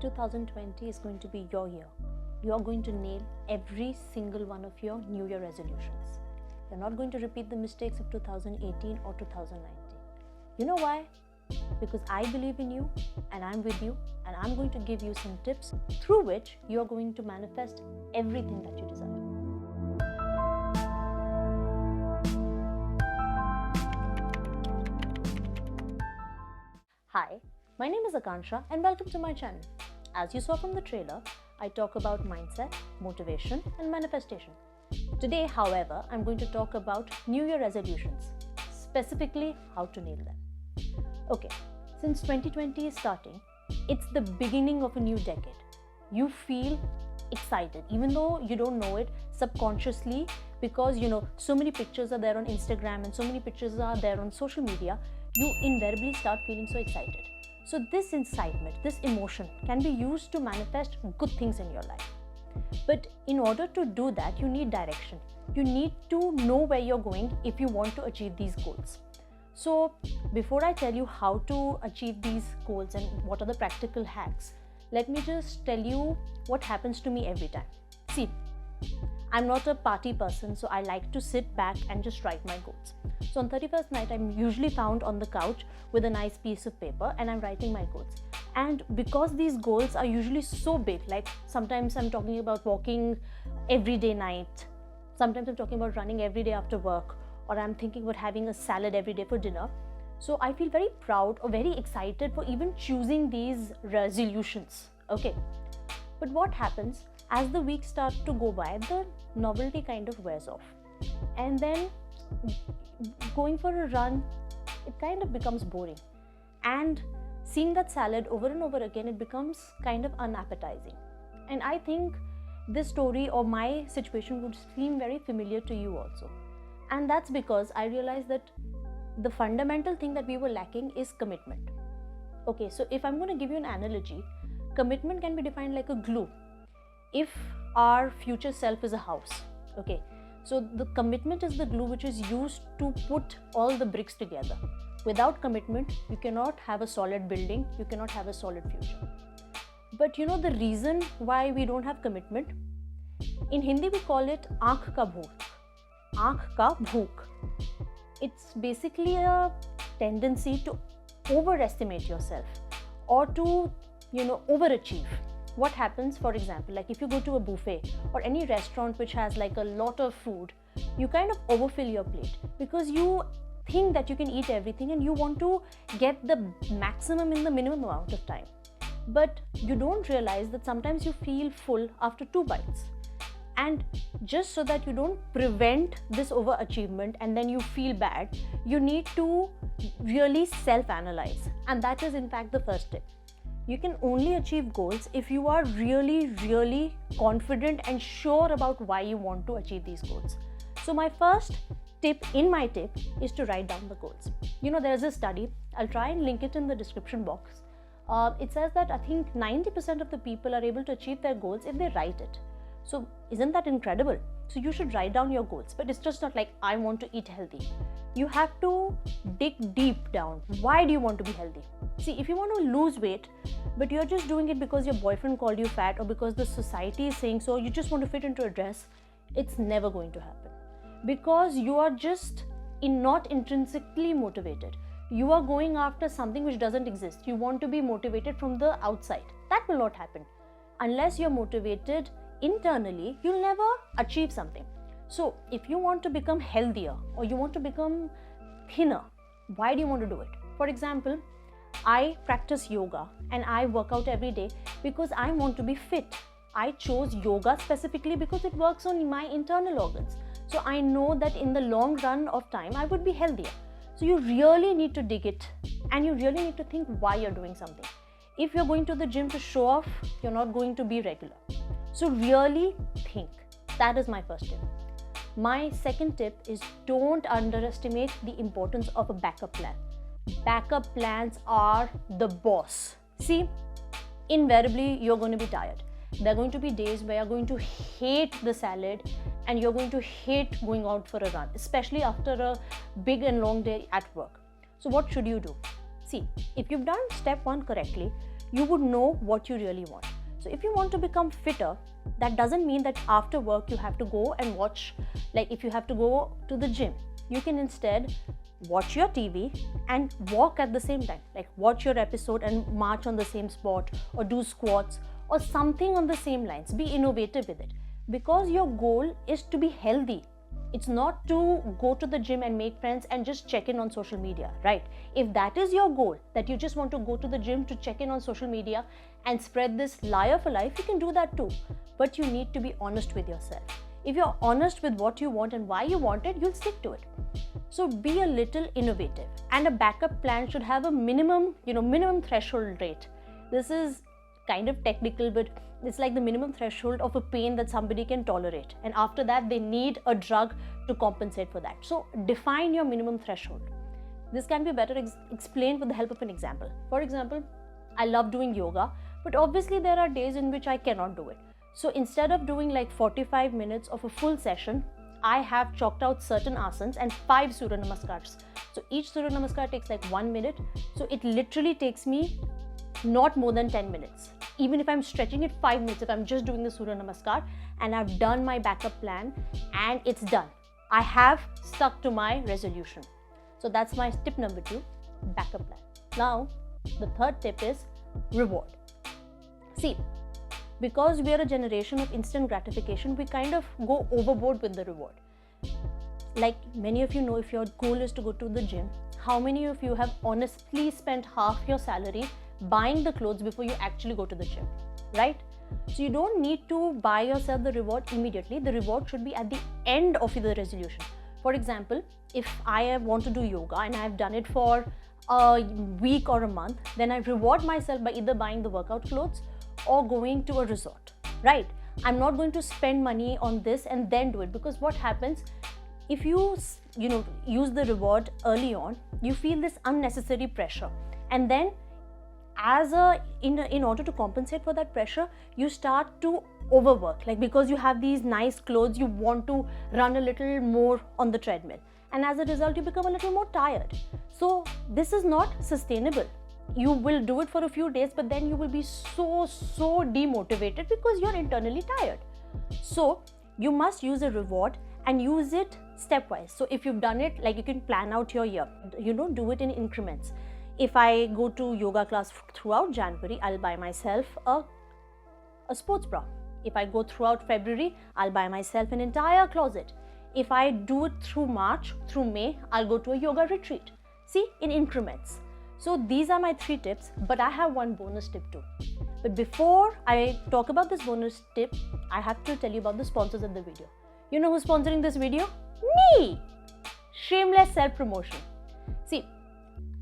2020 is going to be your year. You are going to nail every single one of your New Year resolutions. You're not going to repeat the mistakes of 2018 or 2019. You know why? Because I believe in you and I'm with you, and I'm going to give you some tips through which you're going to manifest everything that you desire. Hi, my name is Akansha and welcome to my channel. As you saw from the trailer, I talk about mindset, motivation and manifestation. Today, however, I'm going to talk about New Year resolutions, specifically how to nail them. Okay, since 2020 is starting, it's the beginning of a new decade. You feel excited, even though you don't know it subconsciously, because so many pictures are there on Instagram and so many pictures are there on social media. You invariably start feeling so excited. So this excitement, this emotion can be used to manifest good things in your life. But in order to do that, you need direction. You need to know where you're going if you want to achieve these goals. So before I tell you how to achieve these goals and what are the practical hacks, let me just tell you what happens to me every time. See, I'm not a party person, so I like to sit back and just write my goals. So on 31st night, I'm usually found on the couch with a nice piece of paper and I'm writing my goals. And because these goals are usually so big, like sometimes I'm talking about walking every day night, sometimes I'm talking about running every day after work, or I'm thinking about having a salad every day for dinner. So I feel very proud or very excited for even choosing these resolutions. Okay. But what happens as the weeks start to go by, the novelty kind of wears off. And then going for a run, it kind of becomes boring. And seeing that salad over and over again, it becomes kind of unappetizing. And I think this story or my situation would seem very familiar to you also. And that's because I realized that the fundamental thing that we were lacking is commitment. Okay, so if I'm going to give you an analogy, commitment can be defined like a glue. If our future self is a house, okay, so the commitment is the glue which is used to put all the bricks together. Without commitment, you cannot have a solid building, you cannot have a solid future. But the reason why we don't have commitment, in Hindi we call it aankh ka bhook. Aankh ka bhook. It's basically a tendency to overestimate yourself or to overachieve. What happens, for example, like if you go to a buffet or any restaurant which has like a lot of food, you kind of overfill your plate because you think that you can eat everything and you want to get the maximum in the minimum amount of time. But you don't realize that sometimes you feel full after 2 bites. And just so that you don't prevent this overachievement and then you feel bad, you need to really self-analyze. And that is in fact the first tip. You can only achieve goals if you are really, really confident and sure about why you want to achieve these goals. So my first tip in my tip is to write down the goals. There's a study, I'll try and link it in the description box. It says that I think 90% of the people are able to achieve their goals if they write it. So isn't that incredible? So you should write down your goals, but it's just not like I want to eat healthy. You have to dig deep down. Why do you want to be healthy? See, if you want to lose weight, but you're just doing it because your boyfriend called you fat or because the society is saying so, you just want to fit into a dress, it's never going to happen. Because you are just not intrinsically motivated. You are going after something which doesn't exist. You want to be motivated from the outside. That will not happen. Unless you're motivated internally, you'll never achieve something. So if you want to become healthier or you want to become thinner, why do you want to do it? For example, I practice yoga and I work out every day because I want to be fit. I chose yoga specifically because it works on my internal organs. So I know that in the long run of time, I would be healthier. So you really need to dig it and you really need to think why you're doing something. If you're going to the gym to show off, you're not going to be regular. So really think. That is my first tip. My second tip is don't underestimate the importance of a backup plan. Backup plans are the boss. See, invariably you're going to be tired. There are going to be days where you're going to hate the salad and you're going to hate going out for a run, especially after a big and long day at work. So what should you do? See, if you've done step 1 correctly, you would know what you really want. So if you want to become fitter, that doesn't mean that after work you have to go and watch, like if you have to go to the gym, you can instead watch your TV and walk at the same time, like watch your episode and march on the same spot, or do squats or something on the same lines. Be innovative with it, because your goal is to be healthy. It's not to go to the gym and make friends and just check in on social media, right? If that is your goal, that you just want to go to the gym to check in on social media and spread this lie of a life, you can do that too. But you need to be honest with yourself. If you're honest with what you want and why you want it, you'll stick to it. So be a little innovative, and a backup plan should have a minimum threshold rate. This is kind of technical, but it's like the minimum threshold of a pain that somebody can tolerate, and after that they need a drug to compensate for that. So define your minimum threshold. This can be better explained with the help of an example. For example, I love doing yoga, but obviously there are days in which I cannot do it. So instead of doing like 45 minutes of a full session, I have chalked out certain asanas and 5 Surya Namaskars. So each Surya Namaskar takes like 1 minute. So it literally takes me not more than 10 minutes. Even if I'm stretching it 5 minutes, if I'm just doing the Surya Namaskar, and I've done my backup plan and it's done. I have stuck to my resolution. So that's my tip number 2, backup plan. Now, the third tip is reward. See, because we are a generation of instant gratification, we kind of go overboard with the reward. Like many of you know, if your goal is to go to the gym, how many of you have honestly spent half your salary buying the clothes before you actually go to the gym, right? So you don't need to buy yourself the reward immediately. The reward should be at the end of the resolution. For example, if I want to do yoga and I've done it for a week or a month, then I reward myself by either buying the workout clothes or going to a resort, right? I'm not going to spend money on this and then do it, because what happens if you use the reward early on, you feel this unnecessary pressure, and then in order to compensate for that pressure, you start to overwork. Like because you have these nice clothes, you want to run a little more on the treadmill, and as a result you become a little more tired. So this is not sustainable. You will do it for a few days, but then you will be so demotivated because you're internally tired. So you must use a reward and use it stepwise. So if you've done it, like you can plan out your year, do it in increments. If I go to yoga class throughout January, I'll buy myself a sports bra. If I go throughout February, I'll buy myself an entire closet. If I do it through March, through May, I'll go to a yoga retreat. See, in increments. So these are my 3 tips, but I have one bonus tip too. But before I talk about this bonus tip, I have to tell you about the sponsors of the video. You know who's sponsoring this video? Me! Shameless self-promotion. See,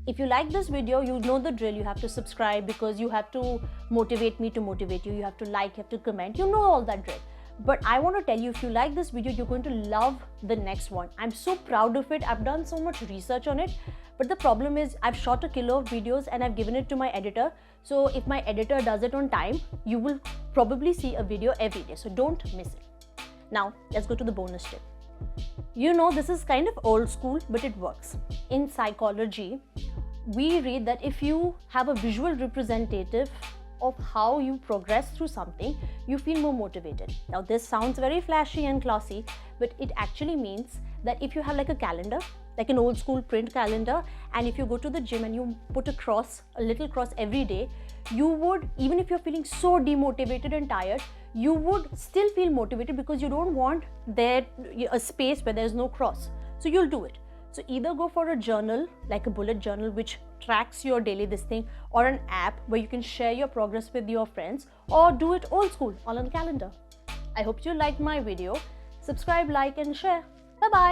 if you like this video, you know the drill. You have to subscribe because you have to motivate me to motivate you. You have to like, you have to comment. You know all that drill. But I want to tell you, if you like this video, you're going to love the next one. I'm so proud of it. I've done so much research on it. But the problem is I've shot a kilo of videos and I've given it to my editor. So if my editor does it on time, you will probably see a video every day. So don't miss it. Now, let's go to the bonus tip. You know, this is kind of old school, but it works. In psychology, we read that if you have a visual representative of how you progress through something, you feel more motivated. Now, this sounds very flashy and classy, but it actually means that if you have like a calendar, like an old school print calendar, and if you go to the gym and you put a little cross every day, you would, even if you're feeling so demotivated and tired, you would still feel motivated because you don't want a space where there's no cross. So you'll do it. So either go for a journal, like a bullet journal, which tracks your daily thing, or an app where you can share your progress with your friends, or do it old school on a calendar. I hope you liked my video. Subscribe, like and share. Bye-bye.